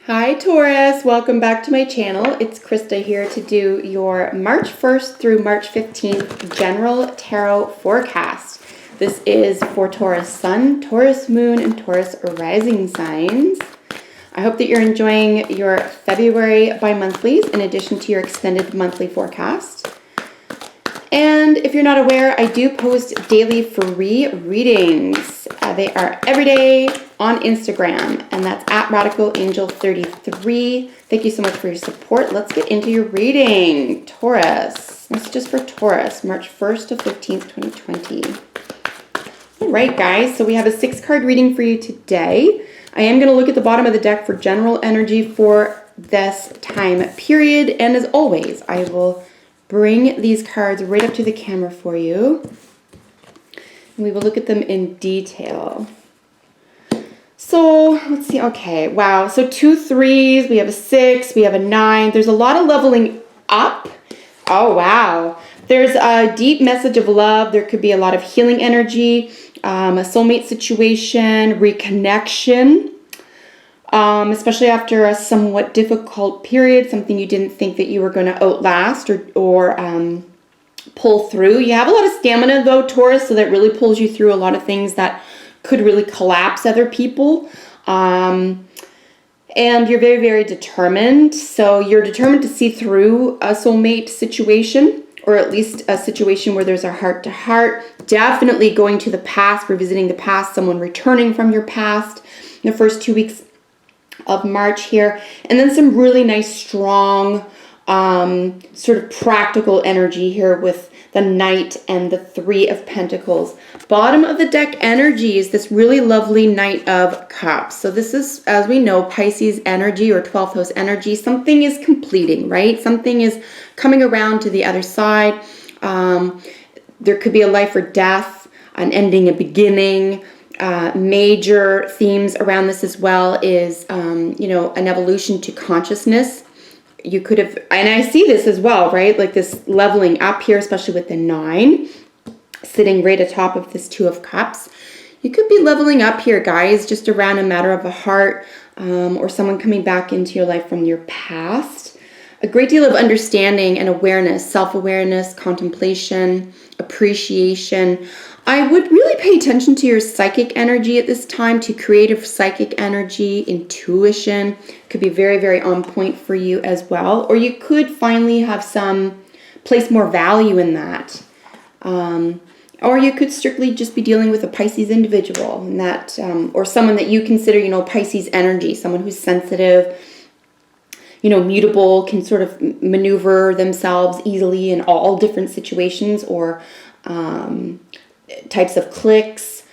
Hi Taurus, welcome back to my channel. It's Krista here to do your March 1st through March 15th general tarot forecast. This is for Taurus Sun, Taurus Moon, and Taurus Rising signs. I hope that you're enjoying your February bi-monthlies in addition to your extended monthly forecast. And if you're not aware, I do post daily free readings. They are every day on Instagram, and that's at RadicalAngel33. Thank you so much for your support. Let's get into your reading. Taurus. This is just for Taurus, March 1st to 15th, 2020. All right, guys. So we have a 6-card reading for you today. I am going to look at the bottom of the deck for general energy for this time period. And as always, I will bring these cards right up to the camera for you. And we will look at them in detail. So let's see. Okay, wow. So 2 3s, we have a 6, we have a 9. There's a lot of leveling up. Oh, wow. There's a deep message of love. There could be a lot of healing energy, a soulmate situation, reconnection, especially after a somewhat difficult period, something you didn't think that you were going to outlast or pull through. You have a lot of stamina though, Taurus, so that really pulls you through a lot of things that could really collapse other people. And you're very, very determined. So you're determined to see through a soulmate situation, or at least a situation where there's a heart-to-heart. Definitely going to the past, revisiting the past, someone returning from your past in the first 2 weeks of March here. And then some really nice, strong, sort of practical energy here with the Knight and the 3 of Pentacles. Bottom of the deck energy is this really lovely Knight of Cups. So this is, as we know, Pisces energy or 12th house energy. Something is completing, right? Something is coming around to the other side. There could be a life or death, an ending, a beginning. Major themes around this as well is, an evolution to consciousness. You could have, and I see this as well, right? Like this leveling up here, especially with the 9 sitting right atop of this 2 of Cups. You could be leveling up here, guys, just around a matter of a heart, or someone coming back into your life from your past. A great deal of understanding and awareness, self-awareness, contemplation, appreciation. I would really pay attention to your psychic energy at this time, to creative psychic energy, intuition. Could be very, very on point for you as well. Or you could finally have place more value in that. Or you could strictly just be dealing with a Pisces individual, and that, or someone that you consider, Pisces energy, someone who's sensitive, mutable, can sort of maneuver themselves easily in all different situations or types of cliques.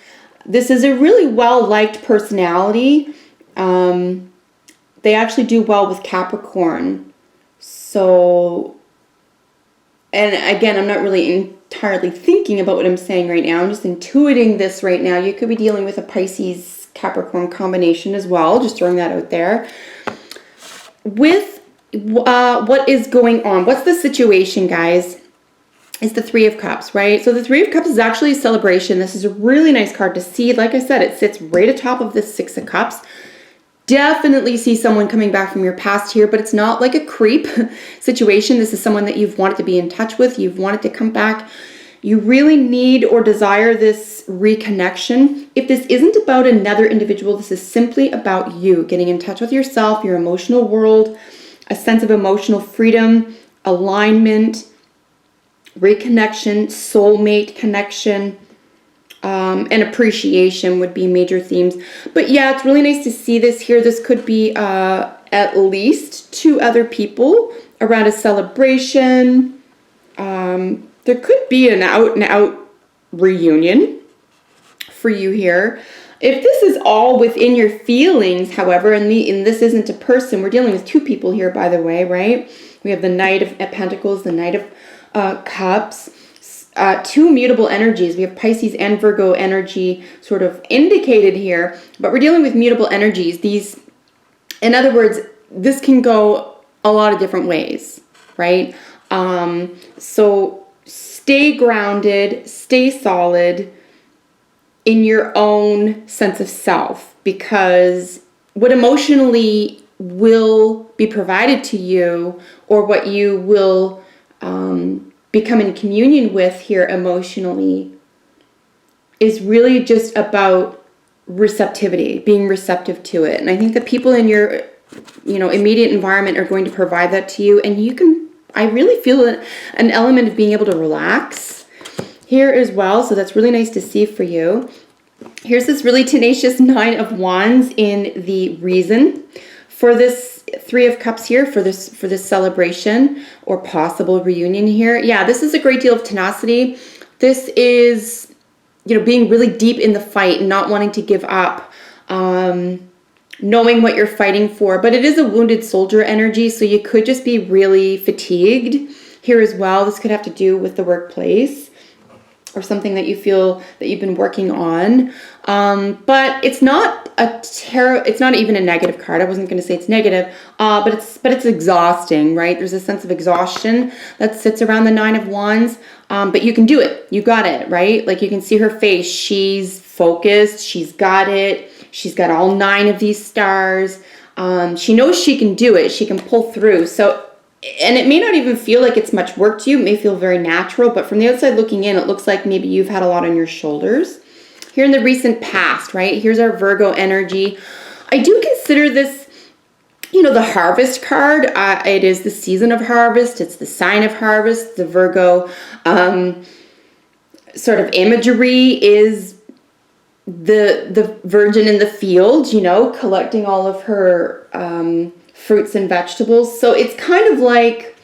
This is a really well-liked personality. They actually do well with Capricorn. So, and again, I'm not really entirely thinking about what I'm saying right now. I'm just intuiting this right now. You could be dealing with a Pisces Capricorn combination as well. Just throwing that out there. With what is going on? What's the situation, guys? Is the 3 of Cups, right? So the 3 of Cups is actually a celebration. This is a really nice card to see. Like I said, it sits right atop of this 6 of Cups. Definitely see someone coming back from your past here, but it's not like a creep situation. This is someone that you've wanted to be in touch with. You've wanted to come back. You really need or desire this reconnection. If this isn't about another individual, this is simply about you getting in touch with yourself, your emotional world, a sense of emotional freedom, alignment, reconnection, soulmate connection, and appreciation would be major themes. But yeah, it's really nice to see this here. This could be at least 2 other people around a celebration. There could be an out-and-out reunion for you here. If this is all within your feelings, however, and this isn't a person, we're dealing with 2 people here, by the way, right? We have the Knight of Pentacles, the Knight of Cups, 2 mutable energies. We have Pisces and Virgo energy sort of indicated here, but we're dealing with mutable energies. These, in other words, this can go a lot of different ways, right? So stay grounded, stay solid in your own sense of self, because what emotionally will be provided to you, or what you will become in communion with here emotionally, is really just about receptivity, being receptive to it. And I think the people in your, immediate environment are going to provide that to you. And I really feel an element of being able to relax here as well. So that's really nice to see for you. Here's this really tenacious 9 of Wands in the reason for this 3 of Cups here, for this celebration or possible reunion here. Yeah, this is a great deal of tenacity. This is, being really deep in the fight and not wanting to give up, knowing what you're fighting for. But it is a wounded soldier energy, so you could just be really fatigued here as well. This could have to do with the workplace or something that you feel that you've been working on. But it's not it's not even a negative card. I wasn't going to say it's negative, but it's exhausting, right? There's a sense of exhaustion that sits around the 9 of Wands. But you can do it. You got it, right? Like, you can see her face. She's focused. She's got it. She's got all 9 of these stars. She knows she can do it. She can pull through. So, and it may not even feel like it's much work to you. It may feel very natural, but from the outside looking in, it looks like maybe you've had a lot on your shoulders. Here in the recent past, right? Here's our Virgo energy. I do consider this, the harvest card. It is the season of harvest. It's the sign of harvest. The Virgo sort of imagery is the virgin in the field, collecting all of her fruits and vegetables. So it's kind of like,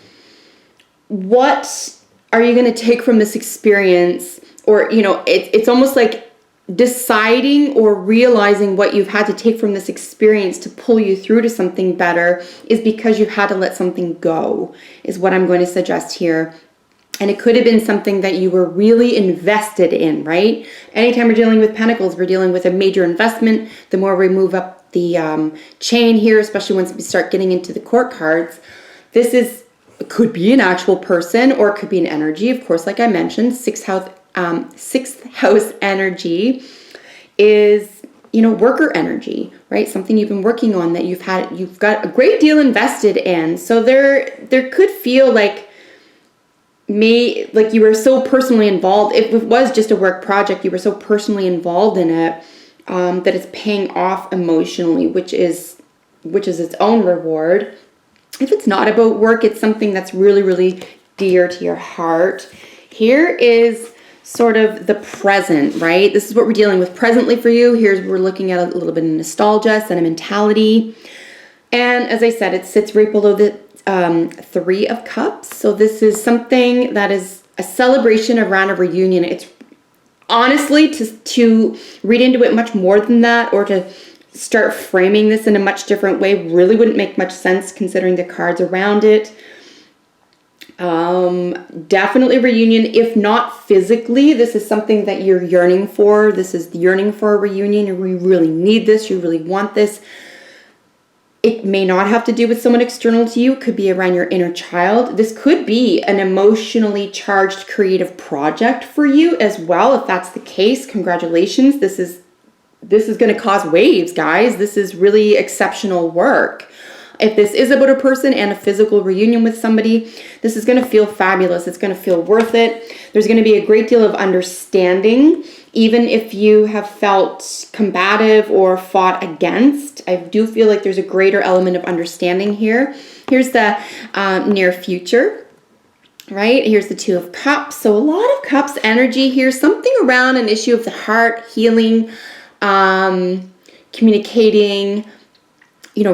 what are you going to take from this experience? Or, it's almost like deciding or realizing what you've had to take from this experience to pull you through to something better is because you've had to let something go, is what I'm going to suggest here. And it could have been something that you were really invested in, right? Anytime we're dealing with Pentacles, we're dealing with a major investment. The more we move up the chain here, especially once we start getting into the court cards, it could be an actual person, or it could be an energy. Of course, like I mentioned, sixth house energy is, worker energy, right? Something you've been working on that you've got a great deal invested in. So there could feel like you were so personally involved. If it was just a work project, you were so personally involved in it, that it's paying off emotionally, which is its own reward. If it's not about work, it's something that's really, really dear to your heart. Here is sort of the present, right? This is what we're dealing with presently for you. We're looking at a little bit of nostalgia, sentimentality. And as I said, it sits right below the 3 of Cups. So this is something that is a celebration around a reunion. It's honestly, to read into it much more than that, or to start framing this in a much different way, really wouldn't make much sense considering the cards around it. Definitely reunion, if not physically. This is something that you're yearning for. This is yearning for a reunion. You really need this. You really want this. It may not have to do with someone external to you. It could be around your inner child. This could be an emotionally charged creative project for you as well. If that's the case, congratulations. This is going to cause waves, guys. This is really exceptional work. If this is about a person and a physical reunion with somebody, this is going to feel fabulous. It's going to feel worth it. There's going to be a great deal of understanding, even if you have felt combative or fought against. I do feel like there's a greater element of understanding here. Here's the near future, right? Here's the 2 of Cups. So a lot of Cups energy here, something around an issue of the heart, healing, communicating,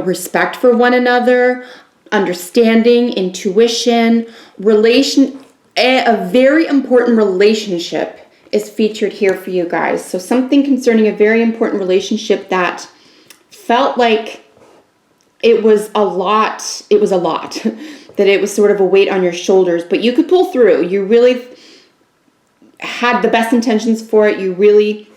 respect for one another, understanding, intuition, a very important relationship is featured here for you guys. So something concerning a very important relationship that felt like it was a lot, that it was sort of a weight on your shoulders, but you could pull through. You really had the best intentions for it. You really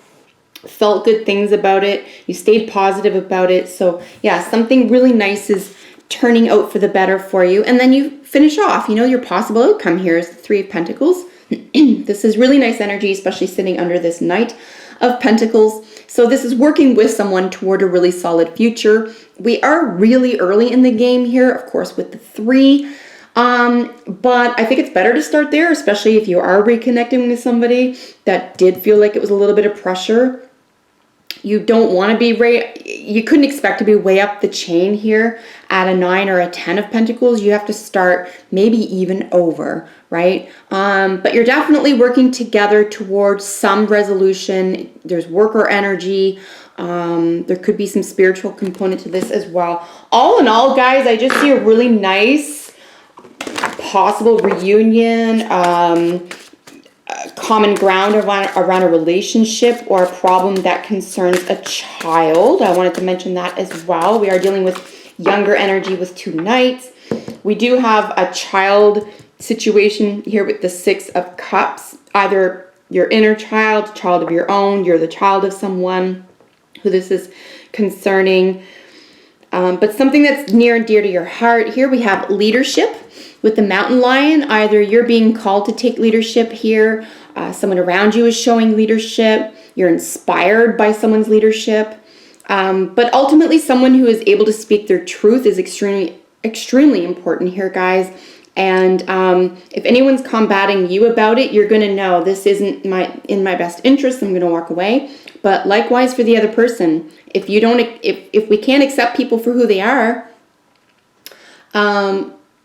felt good things about it. You stayed positive about it. So yeah, something really nice is turning out for the better for you. And then you finish off, your possible outcome here is the 3 of Pentacles. This is really nice energy, especially sitting under this Knight of Pentacles. So this is working with someone toward a really solid future. We are really early in the game here, of course, with the 3. But I think it's better to start there, especially if you are reconnecting with somebody that did feel like it was a little bit of pressure. You don't want to be you couldn't expect to be way up the chain here at a 9 or a 10 of Pentacles. You have to start maybe even over, right? But you're definitely working together towards some resolution. There's worker energy. There could be some spiritual component to this as well. All in all, guys, I just see a really nice possible reunion, common ground around a relationship or a problem that concerns a child. I wanted to mention that as well. We are dealing with younger energy with 2 knights. We do have a child situation here with the 6 of Cups. Either your inner child, child of your own, you're the child of someone who this is concerning. But something that's near and dear to your heart. Here we have leadership with the mountain lion. Either you're being called to take leadership here, someone around you is showing leadership, you're inspired by someone's leadership, but ultimately someone who is able to speak their truth is extremely important here, guys. And if anyone's combating you about it, you're going to know this isn't in my best interest. I'm going to walk away. But likewise for the other person, if we can't accept people for who they are,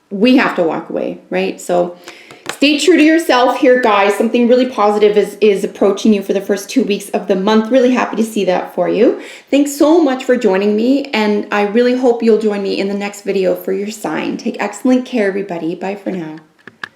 we have to walk away, right? So stay true to yourself here, guys. Something really positive is approaching you for the first 2 weeks of the month. Really happy to see that for you. Thanks so much for joining me, and I really hope you'll join me in the next video for your sign. Take excellent care, everybody. Bye for now.